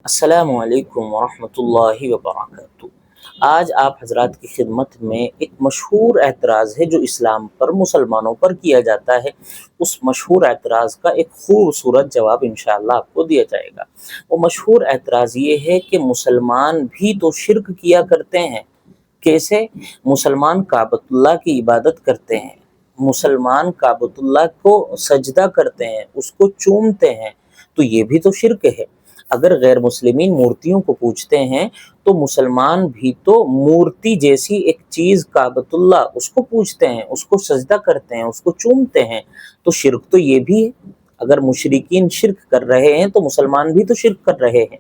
السلام علیکم ورحمۃ اللہ وبرکاتہ۔ آج آپ حضرات کی خدمت میں ایک مشہور اعتراض ہے جو اسلام پر مسلمانوں پر کیا جاتا ہے، اس مشہور اعتراض کا ایک خوبصورت جواب انشاءاللہ آپ کو دیا جائے گا۔ وہ مشہور اعتراض یہ ہے کہ مسلمان بھی تو شرک کیا کرتے ہیں۔ کیسے؟ مسلمان کعبۃ اللہ کی عبادت کرتے ہیں، مسلمان کعبۃ اللہ کو سجدہ کرتے ہیں، اس کو چومتے ہیں، تو یہ بھی تو شرک ہے۔ اگر غیر مسلمین مورتیوں کو پوجتے ہیں تو مسلمان بھی تو مورتی جیسی ایک چیز کعبۃ اللہ اس کو پوجتے ہیں، اس کو سجدہ کرتے ہیں، اس کو چومتے ہیں، تو شرک تو یہ بھی ہے۔ اگر مشرکین شرک کر رہے ہیں تو مسلمان بھی تو شرک کر رہے ہیں،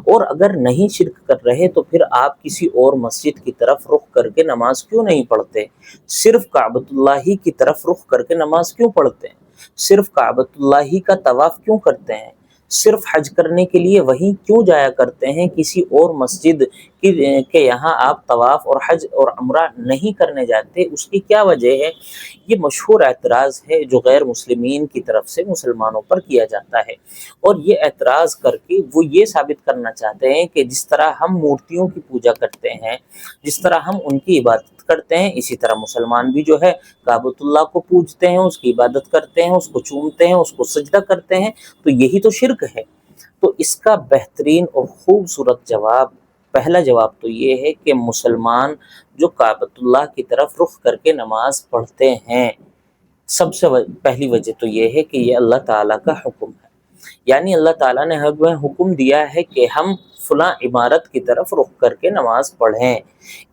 اور اگر نہیں شرک کر رہے تو پھر آپ کسی اور مسجد کی طرف رخ کر کے نماز کیوں نہیں پڑھتے؟ صرف کعبۃ اللہ ہی کی طرف رخ کر کے نماز کیوں پڑھتے ہیں؟ صرف کعبۃ اللہ ہی کا طواف کیوں کرتے ہیں؟ صرف حج کرنے کے لیے وہیں کیوں جایا کرتے ہیں؟ کسی اور مسجد کے یہاں آپ طواف اور حج اور عمرہ نہیں کرنے جاتے، اس کی کیا وجہ ہے؟ یہ مشہور اعتراض ہے جو غیر مسلمین کی طرف سے مسلمانوں پر کیا جاتا ہے، اور یہ اعتراض کر کے وہ یہ ثابت کرنا چاہتے ہیں کہ جس طرح ہم مورتیوں کی پوجا کرتے ہیں، جس طرح ہم ان کی عبادت کرتے ہیں، اسی طرح مسلمان بھی جو ہے کعبۃ اللہ کو پوجتے ہیں، اس کی عبادت کرتے ہیں، اس کو چومتے ہیں، اس کو سجدہ کرتے ہیں، تو یہی تو شرک ہے۔ تو اس کا بہترین اور خوبصورت جواب، پہلا جواب تو یہ ہے کہ مسلمان جو کعبۃ اللہ کی طرف رخ کر کے نماز پڑھتے ہیں، سب سے پہلی وجہ تو یہ ہے کہ یہ اللہ تعالیٰ کا حکم ہے، یعنی اللہ تعالیٰ نے ہمیں حکم دیا ہے کہ ہم فلاں عمارت کی طرف رخ کر کے نماز پڑھیں،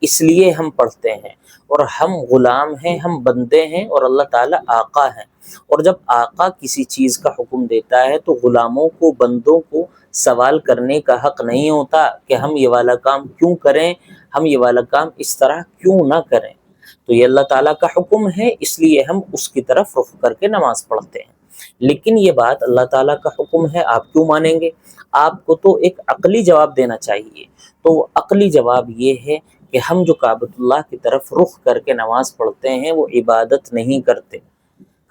اس لیے ہم پڑھتے ہیں، اور ہم غلام ہیں، ہم بندے ہیں، اور اللہ تعالیٰ آقا ہیں، اور جب آقا کسی چیز کا حکم دیتا ہے تو غلاموں کو، بندوں کو سوال کرنے کا حق نہیں ہوتا کہ ہم یہ والا کام کیوں کریں، ہم یہ والا کام اس طرح کیوں نہ کریں۔ تو یہ اللہ تعالیٰ کا حکم ہے، اس لیے ہم اس کی طرف رخ کر کے نماز پڑھتے ہیں۔ لیکن یہ بات اللہ تعالیٰ کا حکم ہے، آپ کیوں مانیں گے؟ آپ کو تو ایک عقلی جواب دینا چاہیے۔ تو وہ عقلی جواب یہ ہے کہ ہم جو کعبۃ اللہ کی طرف رخ کر کے نماز پڑھتے ہیں وہ عبادت نہیں کرتے،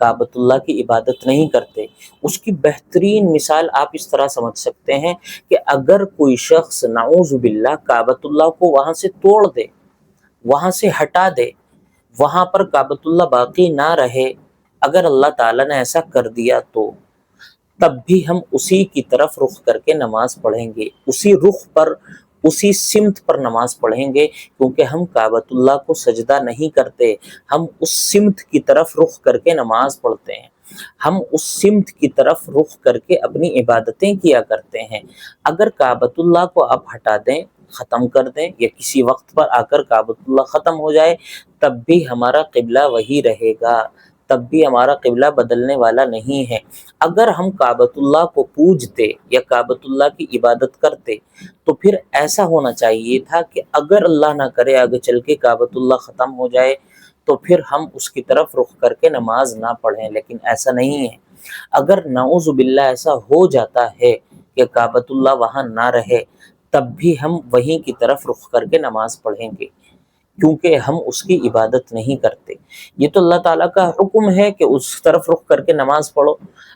کعبۃ اللہ کی عبادت نہیں کرتے۔ اس کی بہترین مثال آپ اس طرح سمجھ سکتے ہیں کہ اگر کوئی شخص نعوذ باللہ کعبۃ اللہ کو وہاں سے توڑ دے، وہاں سے ہٹا دے، وہاں پر کعبۃ اللہ باقی نہ رہے، اگر اللہ تعالیٰ نے ایسا کر دیا تو تب بھی ہم اسی کی طرف رخ کر کے نماز پڑھیں گے، اسی رخ پر، اسی سمت پر نماز پڑھیں گے، کیونکہ ہم کعبۃ اللہ کو سجدہ نہیں کرتے، ہم اس سمت کی طرف رخ کر کے نماز پڑھتے ہیں، ہم اس سمت کی طرف رخ کر کے اپنی عبادتیں کیا کرتے ہیں۔ اگر کعبۃ اللہ کو آپ ہٹا دیں، ختم کر دیں، یا کسی وقت پر آ کر کعبۃ اللہ ختم ہو جائے، تب بھی ہمارا قبلہ وہی رہے گا، تب بھی ہمارا قبلہ بدلنے والا نہیں ہے۔ اگر ہم کعبۃ اللہ کو پوجتے یا کعبۃ اللہ کی عبادت کرتے تو پھر ایسا ہونا چاہیے تھا کہ اگر اللہ نہ کرے آگے چل کے کعبۃ اللہ ختم ہو جائے تو پھر ہم اس کی طرف رخ کر کے نماز نہ پڑھیں، لیکن ایسا نہیں ہے۔ اگر نعوذ باللہ ایسا ہو جاتا ہے کہ کعبۃ اللہ وہاں نہ رہے، تب بھی ہم وہیں کی طرف رخ کر کے نماز پڑھیں گے، کیونکہ ہم اس کی عبادت نہیں کرتے۔ یہ تو اللہ تعالیٰ کا حکم ہے کہ اس طرف رخ کر کے نماز پڑھو۔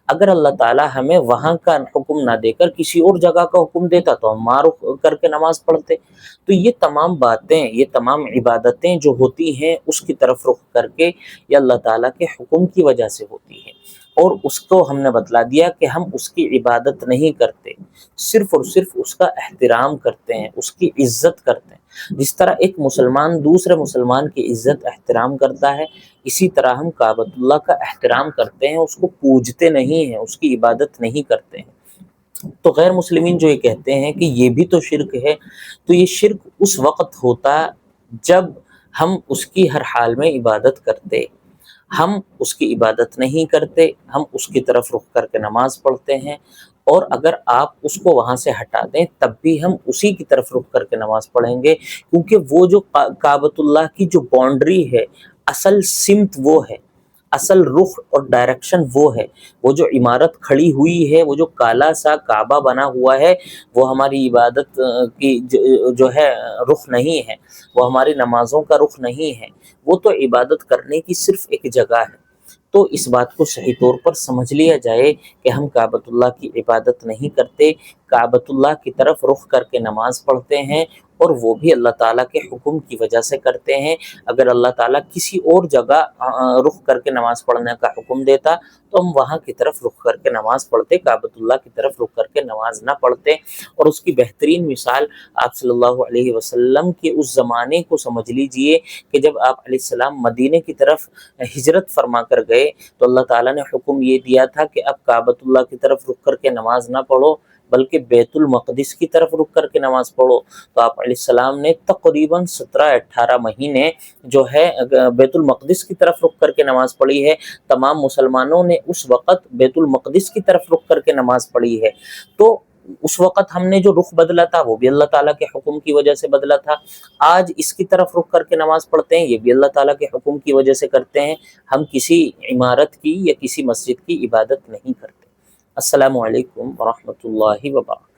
اگر اللہ تعالیٰ ہمیں وہاں کا حکم نہ دے کر کسی اور جگہ کا حکم دیتا تو ہم وہاں رخ کر کے نماز پڑھتے۔ تو یہ تمام باتیں، یہ تمام عبادتیں جو ہوتی ہیں اس کی طرف رخ کر کے یہ اللہ تعالیٰ کے حکم کی وجہ سے ہوتی ہیں، اور اس کو ہم نے بتلا دیا کہ ہم اس کی عبادت نہیں کرتے، صرف اور صرف اس کا احترام کرتے ہیں، اس کی عزت کرتے ہیں۔ جس طرح ایک مسلمان دوسرے مسلمان کی عزت احترام کرتا ہے، اسی طرح ہم کعبۃ اللہ کا احترام کرتے ہیں، اس کو پوجتے نہیں ہیں، اس کی عبادت نہیں کرتے ہیں۔ تو غیر مسلمین جو یہ کہتے ہیں کہ یہ بھی تو شرک ہے، تو یہ شرک اس وقت ہوتا جب ہم اس کی ہر حال میں عبادت کرتے۔ ہم اس کی عبادت نہیں کرتے، ہم اس کی طرف رخ کر کے نماز پڑھتے ہیں، اور اگر آپ اس کو وہاں سے ہٹا دیں تب بھی ہم اسی کی طرف رخ کر کے نماز پڑھیں گے، کیونکہ وہ جو کعبۃ اللہ کی جو باؤنڈری ہے، اصل سمت وہ ہے، اصل رخ اور ڈائریکشن وہ ہے، وہ جو عمارت کھڑی ہوئی ہے، وہ جو کالا سا کعبہ بنا ہوا ہے، وہ ہماری عبادت کی جو ہے رخ نہیں ہے، وہ ہماری نمازوں کا رخ نہیں ہے، وہ تو عبادت کرنے کی صرف ایک جگہ ہے۔ تو اس بات کو صحیح طور پر سمجھ لیا جائے کہ ہم کعبۃ اللہ کی عبادت نہیں کرتے، کعبۃ اللہ کی طرف رخ کر کے نماز پڑھتے ہیں، اور وہ بھی اللہ تعالیٰ کے حکم کی وجہ سے کرتے ہیں۔ اگر اللہ تعالیٰ کسی اور جگہ رخ کر کے نماز پڑھنے کا حکم دیتا تو ہم وہاں کی طرف رخ کر کے نماز پڑھتے، کعبۃ اللہ کی طرف رخ کر کے نماز نہ پڑھتے۔ اور اس کی بہترین مثال آپ صلی اللہ علیہ وسلم کے اس زمانے کو سمجھ لیجئے کہ جب آپ علیہ السلام مدینے کی طرف ہجرت فرما کر گئے تو اللہ تعالیٰ نے حکم یہ دیا تھا کہ اب کعبۃ اللہ کی طرف رخ کر کے نماز نہ پڑھو بلکہ بیت المقدس کی طرف رخ کر کے نماز پڑھو۔ تو آپ علیہ السلام نے تقریباً 17-18 مہینے جو ہے بیت المقدس کی طرف رخ کر کے نماز پڑھی ہے۔ تمام مسلمانوں نے اس وقت بیت المقدس کی طرف رخ کر کے نماز پڑھی ہے۔ تو اس وقت ہم نے جو رخ بدلا تھا وہ بھی اللہ تعالیٰ کے حکم کی وجہ سے بدلا تھا، آج اس کی طرف رخ کر کے نماز پڑھتے ہیں، یہ بھی اللہ تعالیٰ کے حکم کی وجہ سے کرتے ہیں۔ ہم کسی عمارت کی یا کسی مسجد کی عبادت نہیں کرتے۔ السلام علیکم ورحمۃ اللہ وبرکاتہ۔